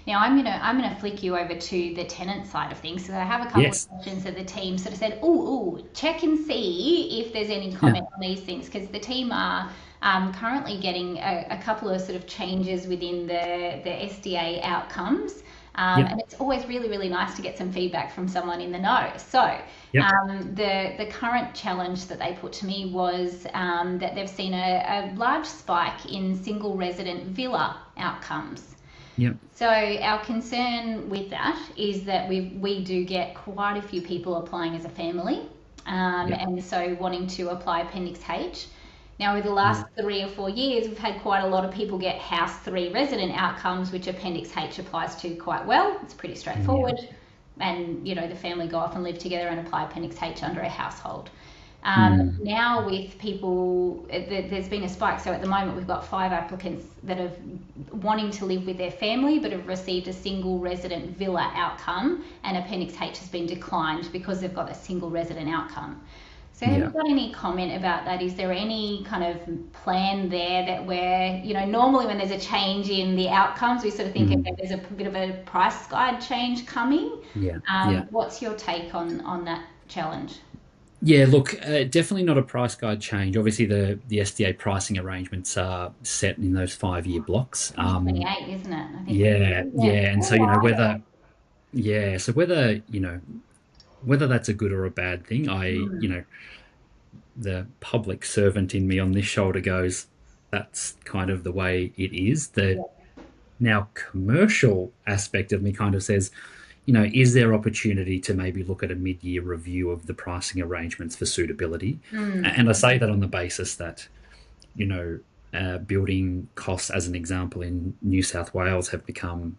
Now I'm gonna flick you over to the tenant side of things. So I have a couple of Yes. questions that the team sort of said, oh, check and see if there's any Yeah. comment on these things because the team are currently getting a couple of sort of changes within the SDA outcomes. Yep. And it's always really, really nice to get some feedback from someone in the know. So Yep. the current challenge that they put to me was that they've seen a large spike in single resident villa outcomes. Yep. So our concern with that is that we do get quite a few people applying as a family, Yep. and so wanting to apply Appendix H. Now, over the Yeah. last 3 or 4 years, we've had quite a lot of people get House 3 resident outcomes, which Appendix H applies to quite well. It's pretty Yeah. straightforward. And, the family go off and live together and apply Appendix H under a household. Mm. Now with people, there's been a spike. So at the moment, we've got 5 applicants that are wanting to live with their family, but have received a single resident villa outcome, and Appendix H has been declined because they've got a single resident outcome. So have you Yeah. got any comment about that? Is there any kind of plan there that where, normally when there's a change in the outcomes, we sort of think, okay, Mm. there's a bit of a price guide change coming. Yeah. Yeah. What's your take on that challenge? Yeah, look, definitely not a price guide change. Obviously, the SDA pricing arrangements are set in those 5-year blocks. 2028, isn't it? I think. Yeah, Yeah. yeah, and Oh, so wow. whether whether that's a good or a bad thing, Mm. the public servant in me on this shoulder goes, that's kind of the way it is. The Yeah. now commercial aspect of me kind of says, is there opportunity to maybe look at a mid-year review of the pricing arrangements for suitability? Mm. And I say that on the basis that, you know, building costs, as an example, in New South Wales have become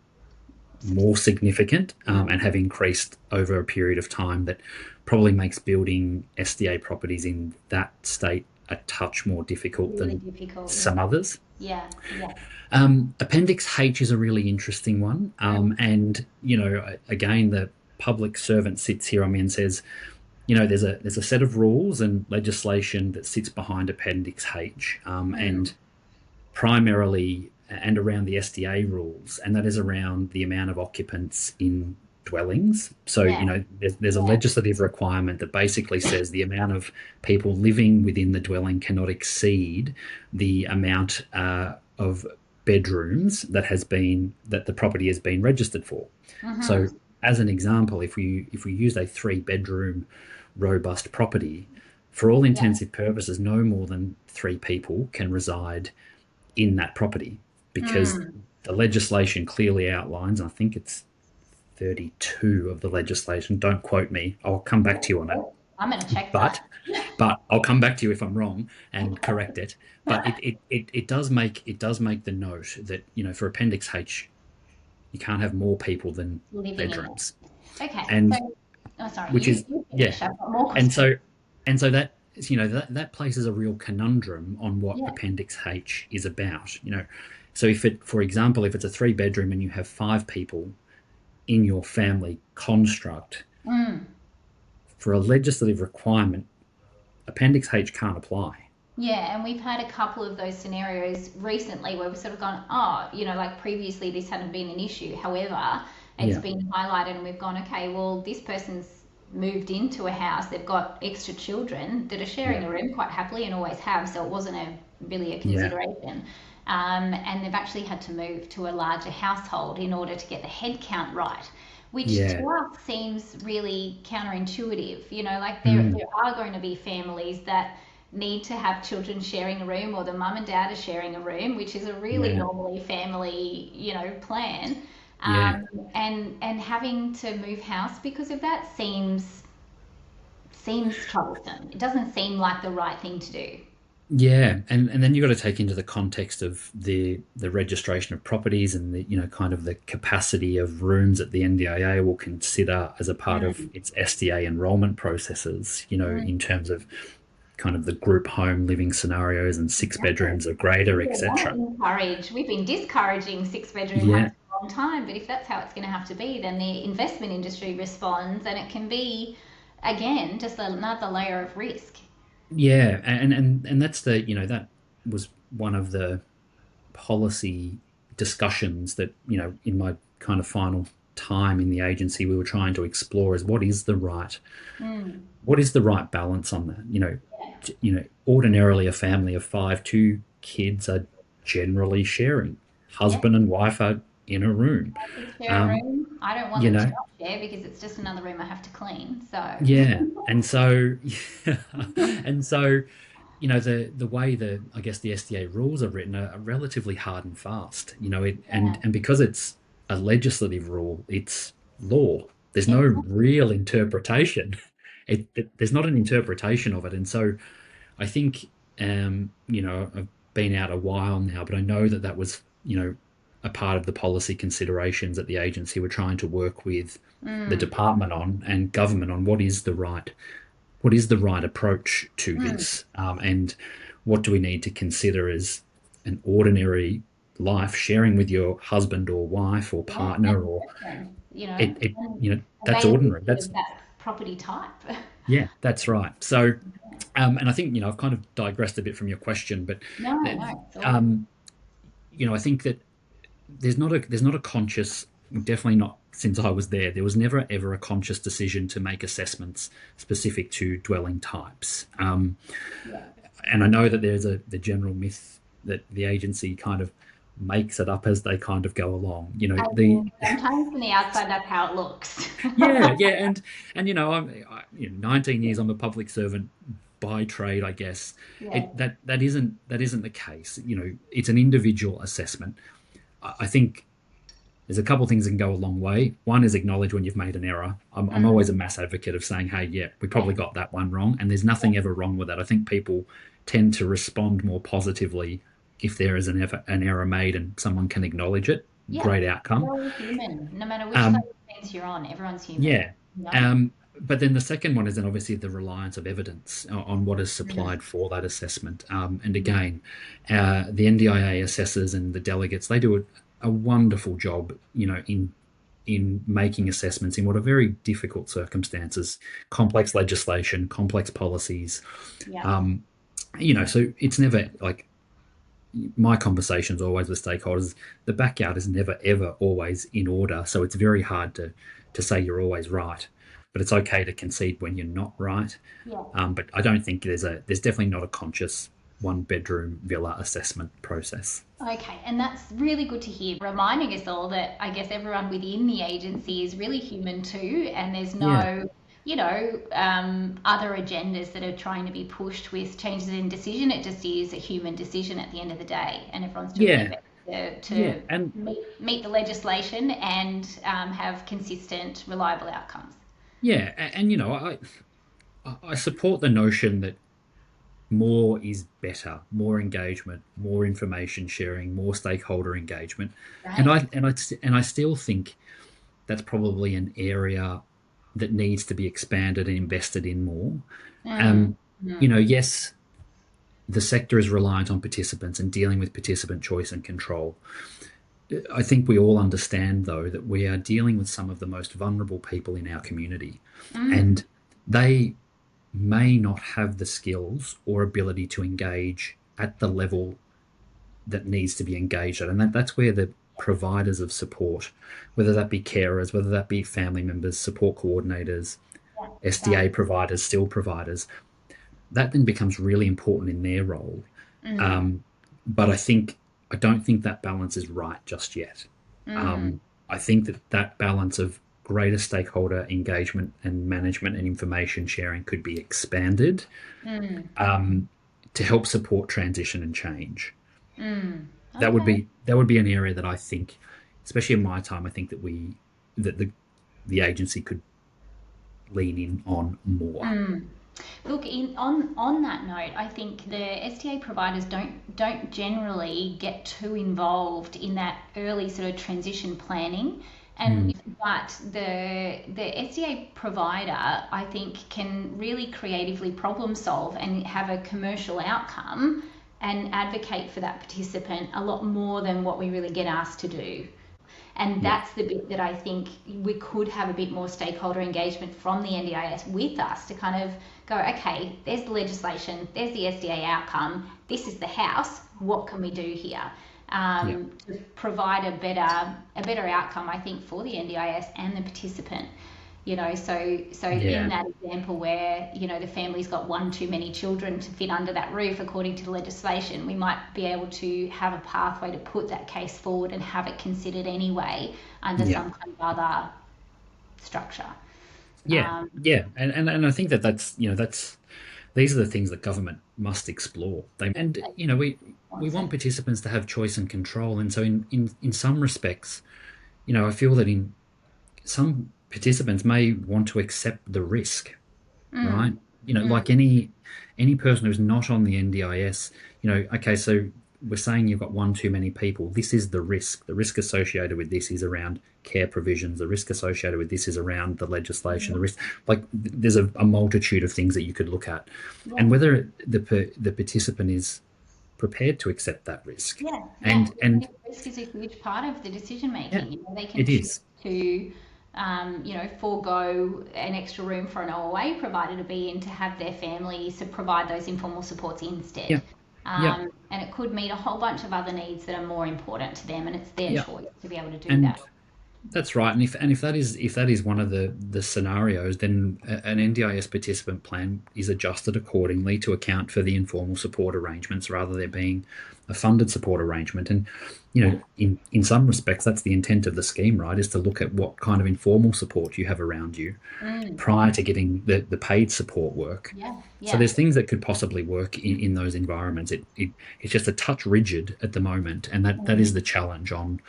more significant and have increased over a period of time that probably makes building SDA properties in that state a touch more difficult Really than difficult. Yeah. some others. Yeah. Yeah. Appendix H is a really interesting one. Mm. And, again, the public servant sits here on me and says, there's a set of rules and legislation that sits behind Appendix H, Mm. and primarily and around the SDA rules, and that is around the amount of occupants in dwellings. So, Yeah. there's a Yeah. legislative requirement that basically says the amount of people living within the dwelling cannot exceed the amount of bedrooms that the property has been registered for. So, Mm-hmm. as an example, if we use a 3-bedroom robust property, for all Yeah. intensive purposes, no more than 3 people can reside in that property because Mm. the legislation clearly outlines, and I think it's 32 of the legislation. Don't quote me. I'll come back to you on it. I'm going to check But that. but I'll come back to you if I'm wrong and correct it. But it does make the note that, for Appendix H, you can't have more people than Living in bedrooms, it. Okay. and So, oh, sorry, which you, is, you yeah, finish. I've got more and questions. so that places a real conundrum on what Yeah. Appendix H is about. So for example, if it's a 3-bedroom and you have 5 people in your family construct, Mm. for a legislative requirement, Appendix H can't apply. Yeah, and we've had a couple of those scenarios recently where we've sort of gone, oh, like previously this hadn't been an issue. However, it's Yeah, been highlighted and we've gone, okay, well, this person's moved into a house, they've got extra children that are sharing yeah, a room quite happily and always have, so it wasn't really a yeah, consideration. And they've actually had to move to a larger household in order to get the head count right, which to yeah. us seems really counterintuitive. Like Mm, there are going to be families that need to have children sharing a room, or the mum and dad are sharing a room, which is a really yeah, normally family, plan. yeah. And having to move house because of that seems troublesome. It doesn't seem like the right thing to do. Yeah, and then you've got to take into the context of the registration of properties and the kind of the capacity of rooms that the NDIA will consider as a part of Mm, its SDA enrolment processes. mm, In terms of kind of the group home living scenarios and 6 bedrooms exactly. or greater, We want to etc. encourage. We've been discouraging six-bedroom homes Yeah, for a long time, but if that's how it's going to have to be, then the investment industry responds, and it can be, again, just another layer of risk. yeah, and that's that was one of the policy discussions that in my kind of final time in the agency we were trying to explore is what is the right Mm. balance on that. Ordinarily a family of five, two kids are generally sharing. Yeah. Husband and wife are in a room. Kids share a Um, room. I don't want you them to know, not share because it's just another room I have to clean. So, yeah. And so, and so, the way I guess the SDA rules are written are relatively hard and fast. yeah. And because it's a legislative rule, it's law. There's no Exactly. real interpretation. There's not an interpretation of it, and so I think I've been out a while now, but I know that was a part of the policy considerations that the agency were trying to work with the Mm. department on and government on what is the right approach to Mm. this, and what do we need to consider as an ordinary life sharing with your husband or wife or Yeah. And partner, or investment, and that's ordinary. availability That's of that property type. Yeah, that's right. So, and I think I've kind of digressed a bit from your question, but No, uh, no, it's all good. um, I think that there's not a conscious, definitely not since I was there. There was never ever a conscious decision to make assessments specific to dwelling types. Yeah. And I know that there's the general myth that the agency kind of makes it up as they kind of go along. I The mean, sometimes from the outside, that's how it looks. Yeah, yeah, and I'm 19 years. I'm a public servant by trade, I guess. Yeah. That isn't the case. It's an individual assessment. I think there's a couple of things that can go a long way. One is acknowledge when you've made an error. I'm Mm. always a mass advocate of saying, hey, yeah, we Yeah. probably got that one wrong, and there's nothing ever wrong with that. I think people tend to respond more positively if there is an error made and someone can acknowledge it. Yeah. Great We're outcome. all human, no matter which side Um, of the fence you're on. Everyone's human. Yeah. You know? But then the second one is then obviously the reliance of evidence on what is Mm. supplied for that assessment. And Mm. again, the NDIA assessors and the delegates, they do a wonderful job, in making assessments in what are very difficult circumstances, complex legislation, complex policies. Yeah. Um, so it's never like my conversations always with stakeholders. The backyard is never ever always in order, so it's very hard to say you're always right, but it's okay to concede when you're not right. Yeah. But I don't think there's definitely not a conscious one bedroom villa assessment process. Okay, and that's really good to hear. Reminding us all that I guess everyone within the agency is really human too, and there's Yeah, no, other agendas that are trying to be pushed with changes in decision. It just is a human decision at the end of the day, and everyone's doing yeah, their best yeah, to and meet the legislation and have consistent, reliable outcomes. yeah, and I support the notion that more is better, more engagement, more information sharing, more stakeholder engagement, and Right? I still think that's probably an area that needs to be expanded and invested in more. Mm, Um, mm, yes, the sector is reliant on participants and dealing with participant choice and control. I think we all understand, though, that we are dealing with some of the most vulnerable people in our community, mm. and they may not have the skills or ability to engage at the level that needs to be engaged at. And that's where the providers of support, whether that be carers, whether that be family members, support coordinators, Yeah, right. SDA providers, still providers, that then becomes really important in their role. Mm, Um, but I don't think that balance is right just yet. mm, I think that balance of greater stakeholder engagement and management and information sharing could be expanded, mm, to help support transition and change. mm. That would Okay. be that would be an area that I think, especially in my time, I think that the agency could lean in on more. Mm. Look, on that note, I think the STA providers don't generally get too involved in that early sort of transition planning, Mm, and but the STA provider, I think, can really creatively problem solve and have a commercial outcome and advocate for that participant a lot more than what we really get asked to do. And yeah, that's the bit that I think we could have a bit more stakeholder engagement from the NDIS with us to kind of go, okay, there's the legislation, there's the SDA outcome, this is the house, what can we do here? Yeah. to provide a better outcome, I think, for the NDIS and the participant. So in Yeah. that example where, the family's got one too many children to fit under that roof according to the legislation, we might be able to have a pathway to put that case forward and have it considered anyway under Yeah. some kind of other structure. Yeah. Um, Yeah. And I think that's these are the things that government must explore. We so, want participants to have choice and control. And so in some respects, I feel that in some participants may want to accept the risk, right? mm, Like mm, any person who's not on the NDIS, okay, so we're saying you've got one too many people. This is the risk. The risk associated with this is around care provisions. The risk associated with this is around the legislation. The risk, like there's a multitude of things that you could look at, yeah, and whether the participant is prepared to accept that risk, yeah, yeah. and Risk is a huge part of the decision yeah, making. They can it choose is. to, forego an extra room for an OOA provider to be in to have their families to provide those informal supports instead. Yeah, yeah, And it could meet a whole bunch of other needs that are more important to them, and it's their yeah. choice to be able to do that. And that's right. And if that is one of the scenarios, then an NDIS participant plan is adjusted accordingly to account for the informal support arrangements rather than being a funded support arrangement. And Yeah, in some respects, that's the intent of the scheme, right? Is to look at what kind of informal support you have around you prior to getting the paid support work. yeah, So yeah. there's things that could possibly work in those environments. It's just a touch rigid at the moment, and that is Mm, the challenge on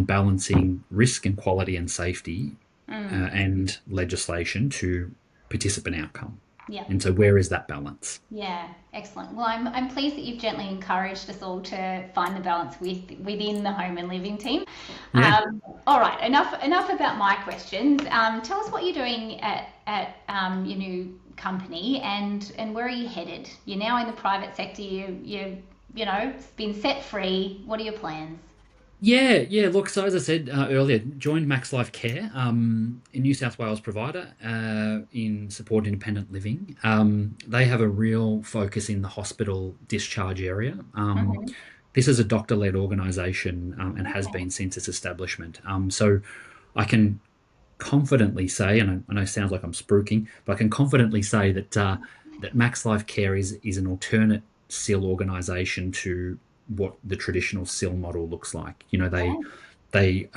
balancing risk and quality and safety mm, and legislation to participant outcome. yeah. And so, where is that balance? Yeah, excellent. Well, I'm pleased that you've gently encouraged us all to find the balance within the home and living team. Yeah. All right, enough about my questions. Tell us what you're doing at your new company and where are you headed? You're now in the private sector. It's been set free. What are your plans? Yeah, yeah. Look, so as I said earlier, joined Max Life Care, a New South Wales provider in support independent living. They have a real focus in the hospital discharge area. Hmm. This is a doctor-led organisation and has Okay. been since its establishment. So I can confidently say, and I know it sounds like I'm spruiking, but I can confidently say that Max Life Care is an alternate SIL organisation to what the traditional SIL model looks like. Right. They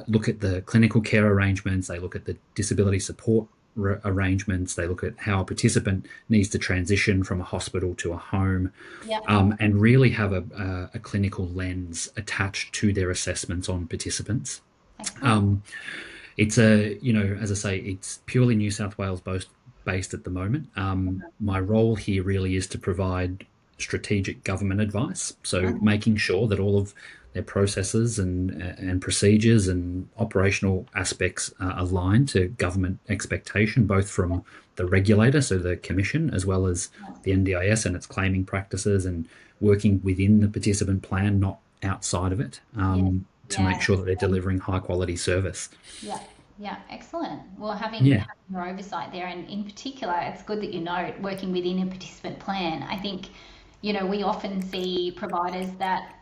look at the clinical care arrangements, they look at the disability support arrangements, they look at how a participant needs to transition from a hospital to a home, Yep. and really have a clinical lens attached to their assessments on participants. Excellent. Um, as I say, it's purely New South Wales based at the moment. My role here really is to provide strategic government advice, so Mhm. making sure that all of their processes and procedures and operational aspects are aligned to government expectation, both from the regulator, so the Commission, as well as the NDIS and its claiming practices, and working within the participant plan, not outside of it, Yeah. to make Yeah. sure that they're delivering high quality service. Yeah, yeah, excellent. Well, having Yeah, having your oversight there, and in particular, it's good that you know working within a participant plan. I think, we often see providers that,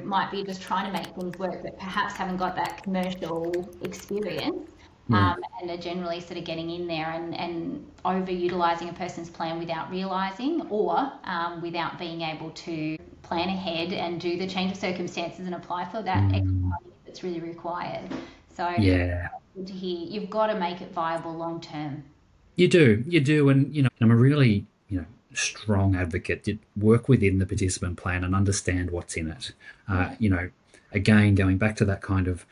might be just trying to make things work, but perhaps haven't got that commercial experience, yeah, and are generally sort of getting in there and overutilizing a person's plan without realizing, or without being able to plan ahead and do the change of circumstances and apply for that extra mm, money that's really required. So yeah. good to hear. You've got to make it viable long term. You do, and I'm a really strong advocate to work within the participant plan and understand what's in it. Uh, Yeah. you know, Again, going back to that kind of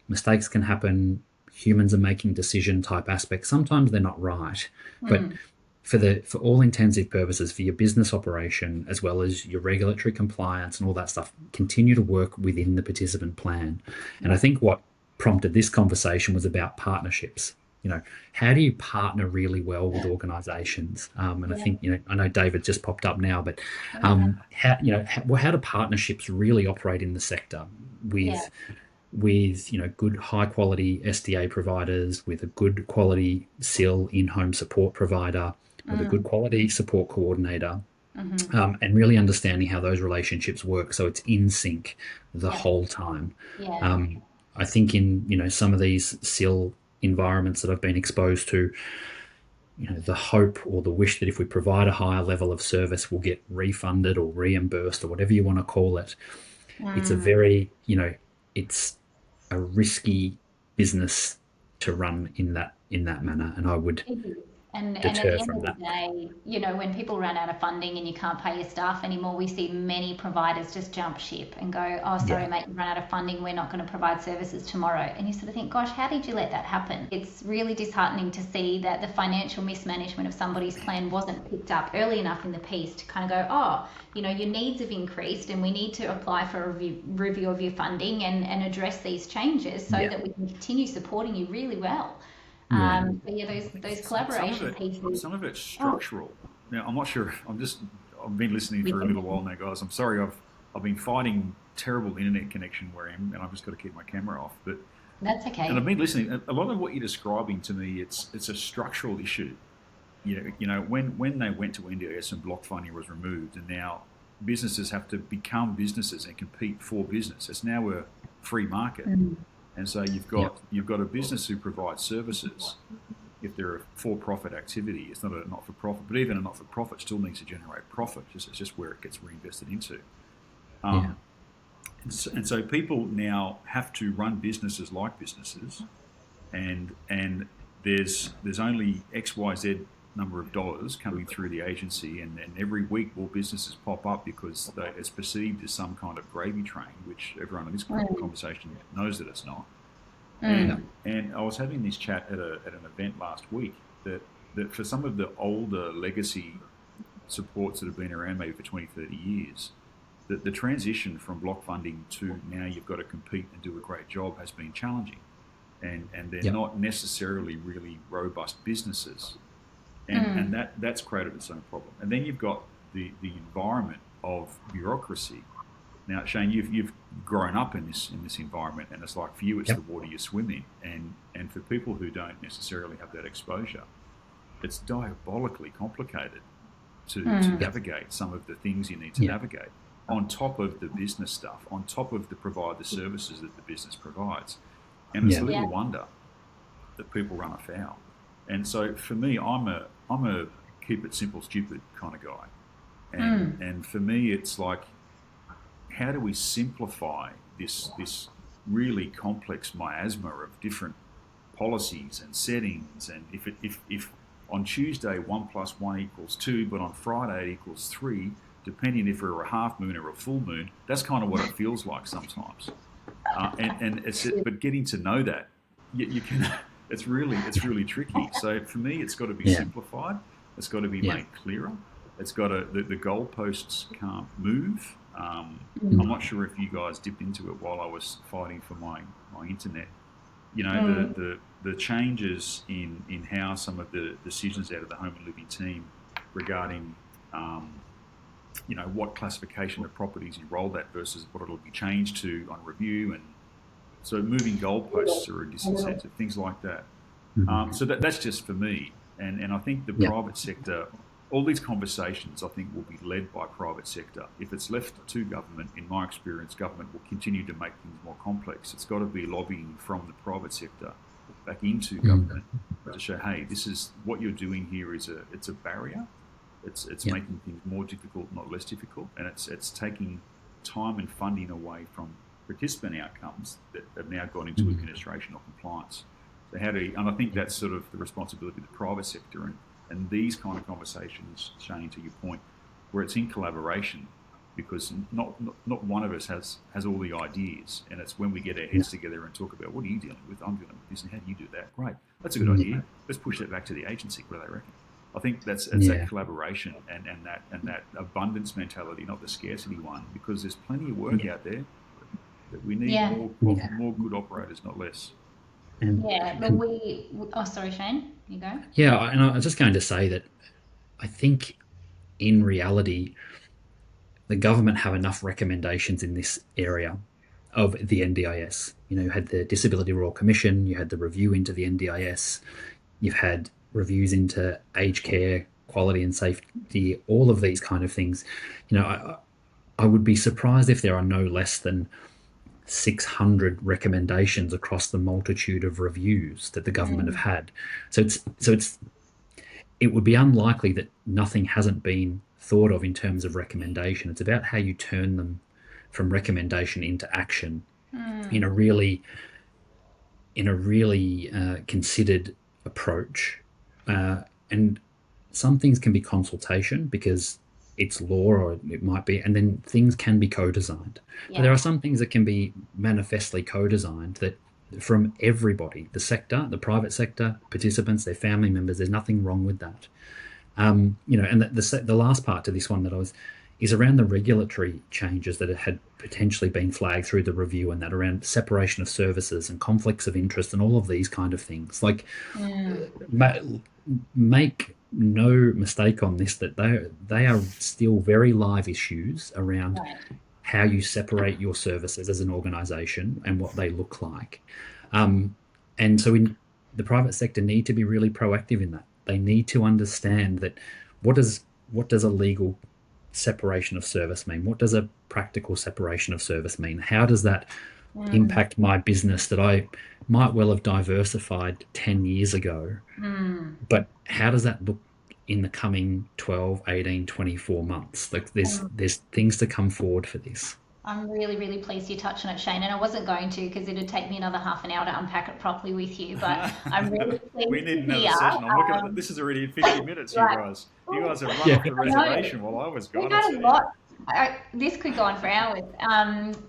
mistakes can happen. Humans are making decision type aspects. Sometimes they're not right, but Mm. for all intensive purposes, for your business operation as well as your regulatory compliance and all that stuff, continue to work within the participant plan. And I Yeah. think what prompted this conversation was about partnerships. How do you partner really well with organisations? And I Yeah. think I know David just popped up now, but Yeah. how do partnerships really operate in the sector Yeah. with good high quality SDA providers, with a good quality SIL in home support provider, with a good Mm. quality support coordinator. Hmm. and really understanding how those relationships work so it's in sync the Yep. whole time. Yeah. Um, I think in some of these SIL environments that I've been exposed to, the hope or the wish that if we provide a higher level of service, we'll get refunded or reimbursed or whatever you want to call it. It's a Mm. very, it's a risky business to run in that manner, and I would It is. And at deter the end from of the that. day, when people run out of funding and you can't pay your staff anymore, we see many providers just jump ship and go, "Oh, sorry, Yeah, mate, you run out of funding. We're not going to provide services tomorrow." And you sort of think, "Gosh, how did you let that happen?" It's really disheartening to see that the financial mismanagement of somebody's plan wasn't picked up early enough in the piece to kind of go, "Oh, your needs have increased and we need to apply for a review of your funding and address these changes so yeah, that we can continue supporting you really well." yeah, But yeah, those Some of collaboration it, pieces. some of it's Oh, structural. Now, I'm not sure. I've been listening for a yeah, little while now, guys. I'm sorry. I've been fighting terrible internet connection where I am, and I've just got to keep my camera off. that's And I've okay. been listening. A lot of what you're describing to me, it's a structural issue. When they went to NDIS and block funding was removed, and now businesses have to become businesses and compete for business. It's now a free market, Mm. and so yeah, you've got a business who provides services. If they're a for-profit activity, it's not a not-for-profit, but even a not-for-profit still needs to generate profit. It's just where it gets reinvested into. yeah, Um, and so people now have to run businesses like businesses, and there's only XYZ number of dollars coming through the agency, and every week more businesses pop up because it's perceived as some kind of gravy train, which everyone in this Mm. conversation knows that it's not. yeah, And I was having this chat at an event last week that for some of the older legacy supports that have been around maybe for 20, 30 years, that the transition from block funding to now you've got to compete and do a great job has been challenging. And they're yeah, not necessarily really robust businesses. And Mm. that's created its own problem. And then you've got the environment of bureaucracy. Now, Shane, you've grown up in this environment, and it's like for you, it's yeah, the water you swim in, and for people who don't necessarily have that exposure, it's diabolically complicated to Mm. yeah, navigate some of the things you need to yeah, navigate. On top of the business stuff, on top of the provide the services that the business provides, and it's yeah, Yeah. little wonder that people run afoul. And so for me, I'm a keep it simple, stupid kind of guy, and Mm. and for me, it's like how do we simplify this really complex miasma of different policies and settings? And if on Tuesday 1 + 1 = 2, but on Friday it equals 3, depending if we're a half moon or a full moon, that's kind of what it feels like sometimes. And but getting to know that, you can. It's really tricky. So for me, it's got to be yeah, simplified. It's got to be yeah, made clearer. It's got to the goalposts can't move. I'm Mm. not sure if you guys dipped into it while I was fighting for my internet. Mm. The changes in how some of the decisions out of the home and living team regarding um, what classification of properties you roll that versus what it'll be changed to on review, and so moving goalposts are a disincentive, things like that. mhm, So that's just for me, and I think the yeah, private sector, all these conversations, I think will be led by private sector. If it's left to government, in my experience, government will continue to make things more complex. It's got to be lobbying from the private sector back into mm, government to show, hey, this is what you're doing here is it's a barrier. It's yeah, making things more difficult, not less difficult, and it's taking time and funding away from participant outcomes that have now gone into mm, administration or compliance. So and I think that's sort of the responsibility of the private sector, and these kind of conversations, Shane, to your point, where it's in collaboration, because not one of us has all the ideas, and it's when we get our yeah, heads together and talk about what are you dealing with, I'm dealing with this, and how do you do that? Great, that's a good yeah, idea. Let's push that back to the agency. What do they reckon? I think that's that yeah, collaboration and that abundance mentality, not the scarcity one, because there's plenty of work yeah, out there that we need Yeah. yeah. more good operators, not less. And Yeah. Look, and oh, sorry, Shane. You go. yeah, and I was just going to say that I think in reality, the government have enough recommendations in this area of the NDIS. You had the Disability Royal Commission, you had the review into the NDIS, you've had reviews into aged care quality and safety, all of these kind of things. I would be surprised if there are no less than 600 recommendations across the multitude of reviews that the government have had. So it would be unlikely that nothing hasn't been thought of in terms of recommendation. It's about how you turn them from recommendation into action in a really considered approach. And some things can be consultation because it's law, or it might be, and then things can be co-designed. Yeah. But there are some things that can be manifestly co-designed that from everybody, the sector, the private sector, participants, their family members, there's nothing wrong with that. And the last part to this one is around the regulatory changes that had potentially been flagged through the review, and that around separation of services and conflicts of interest and all of these kind of things. Like, make no mistake on this, that they are still very live issues around how you separate your services as an organisation and what they look like. And so the private sector need to be really proactive in that. They need to understand that what does a legal separation of service mean? What does a practical separation of service mean? How does that impact my business that I might well have diversified 10 years ago? But how does that look in the coming 12, 18, 24 months? Like, there's things to come forward for this. I'm really, really pleased you touched on it, Shane, and I wasn't going to, because it'd take me another half an hour to unpack it properly with you, but I'm really pleased. We need another session. I'm looking at it. This is already 50 minutes, you guys. You guys have run off the reservation while I was gone. We got a lot. This could go on for hours.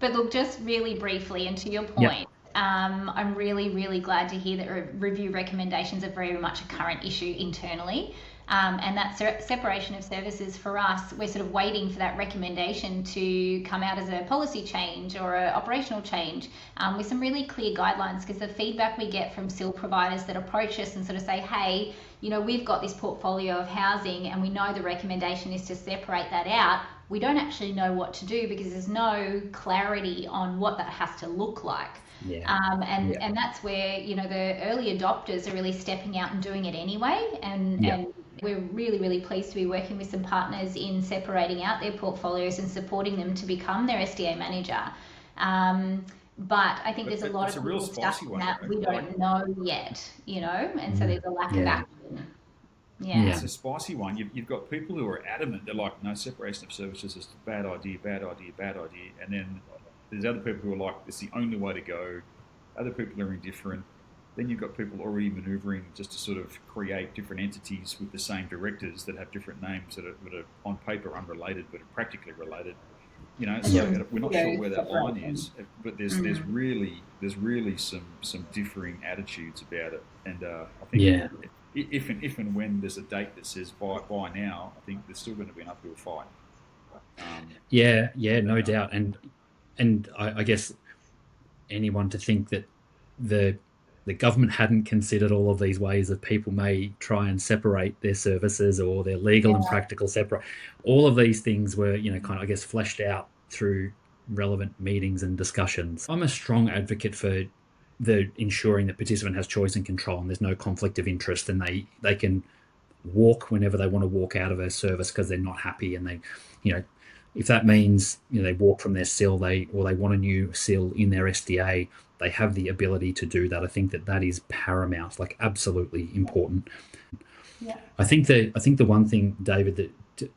But look, just really briefly, and to your point, I'm really, really glad to hear that review recommendations are very much a current issue internally. And that separation of services for us, we're sort of waiting for that recommendation to come out as a policy change or an operational change with some really clear guidelines, because the feedback we get from SIL providers that approach us and sort of say, hey, we've got this portfolio of housing and we know the recommendation is to separate that out. We don't actually know what to do because there's no clarity on what that has to look like. And that's where, the early adopters are really stepping out and doing it anyway. And we're really, really pleased to be working with some partners in separating out their portfolios and supporting them to become their SDA manager. But I think there's a lot of cool stuff that we don't know yet, and so there's a lack of action. Yeah. It's a spicy one. You've got people who are adamant. They're like, no, separation of services is a bad idea. And then there's other people who are like, it's the only way to go. Other people are indifferent. Then you've got people already manoeuvring just to sort of create different entities with the same directors that have different names that are on paper unrelated but are practically related. So we're not sure where that line is, but there's really some differing attitudes about it. And I think if and when there's a date that says by now, I think there's still going to be an uphill fight. No doubt. And I guess anyone to think that the government hadn't considered all of these ways that people may try and separate their services or their legal and practical separate. All of these things were, fleshed out through relevant meetings and discussions. I'm a strong advocate for the ensuring that participant has choice and control and there's no conflict of interest, and they can walk whenever they want to walk out of a service because they're not happy, and they, if that means they walk from their SIL, they want a new SIL in their SDA, they have the ability to do that. I think that is paramount, like absolutely important. Yeah. I think the one thing, David,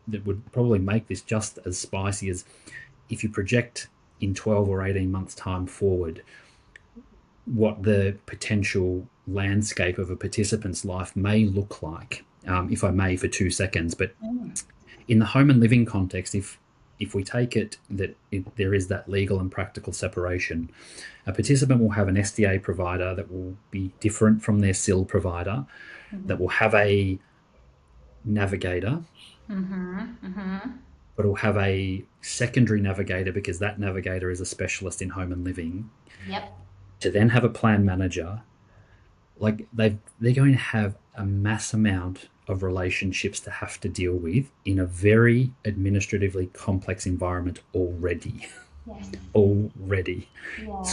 that would probably make this just as spicy is if you project in 12 or 18 months' time forward what the potential landscape of a participant's life may look like, if I may, for 2 seconds. But in the home and living context, if we take it that there is that legal and practical separation, a participant will have an SDA provider that will be different from their SIL provider, that will have a navigator, but will have a secondary navigator because that navigator is a specialist in home and living. Yep. To then have a plan manager, like they're going to have a mass amount of relationships to have to deal with in a very administratively complex environment already. Yes. Already. Yeah.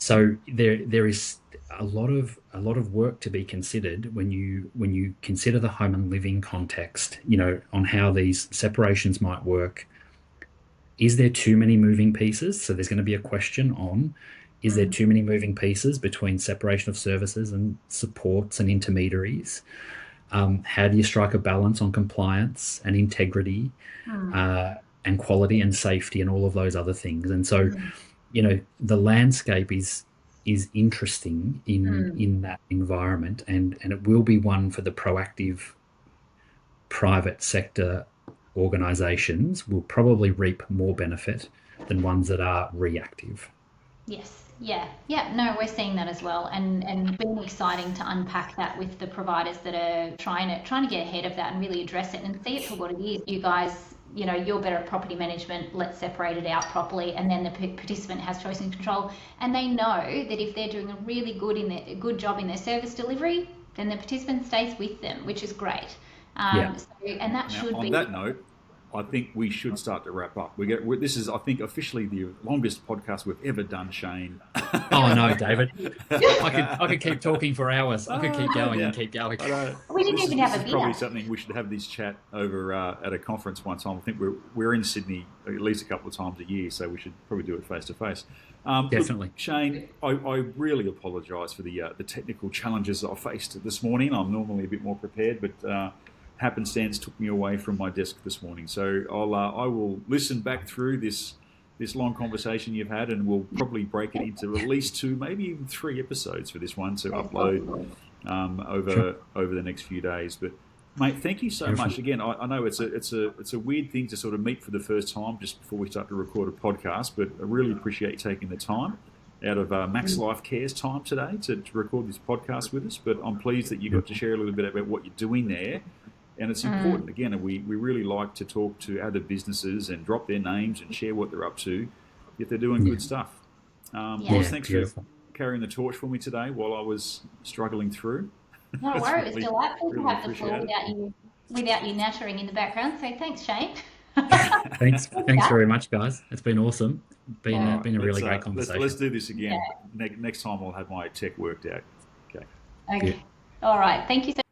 So there is a lot of work to be considered when you consider the home and living context, on how these separations might work. Is there too many moving pieces? So there's going to be a question on, is there too many moving pieces between separation of services and supports and intermediaries? How do you strike a balance on compliance and integrity, and quality and safety and all of those other things? And so, the landscape is interesting in that environment, and it will be one for the proactive private sector organisations will probably reap more benefit than ones that are reactive. Yes. Yeah. No, we're seeing that as well, and been exciting to unpack that with the providers that are trying to get ahead of that and really address it and see it for what it is. You guys, you're better at property management. Let's separate it out properly, and then the participant has choice and control, and they know that if they're doing a really good job in their service delivery, then the participant stays with them, which is great. And that should be. On that note, I think we should start to wrap up. This is, I think, officially the longest podcast we've ever done, Shane. Oh no, David! I could keep talking for hours. I could keep going and keep going. We didn't even have a beer. Probably something we should have this chat over at a conference one time. I think we're in Sydney at least a couple of times a year, so we should probably do it face to face. Definitely, look, Shane. I really apologise for the technical challenges I faced this morning. I'm normally a bit more prepared, but happenstance took me away from my desk this morning. So I will listen back through this long conversation you've had, and we'll probably break it into at least 2, maybe even 3 episodes for this one to upload over the next few days. But mate, thank you so much again. I know it's a weird thing to sort of meet for the first time just before we start to record a podcast, but I really appreciate you taking the time out of Max Life Care's time today to record this podcast with us. But I'm pleased that you got to share a little bit about what you're doing there. And it's important, again, and we really like to talk to other businesses and drop their names and share what they're up to if they're doing good stuff. Thanks for carrying the torch for me today while I was struggling through. No worries, it was delightful to have the floor without you nattering in the background. So thanks, Shane. Thanks very much, guys. It's been awesome. Been a really great conversation. Let's do this again. Next time I'll have my tech worked out. Okay. All right. Thank you so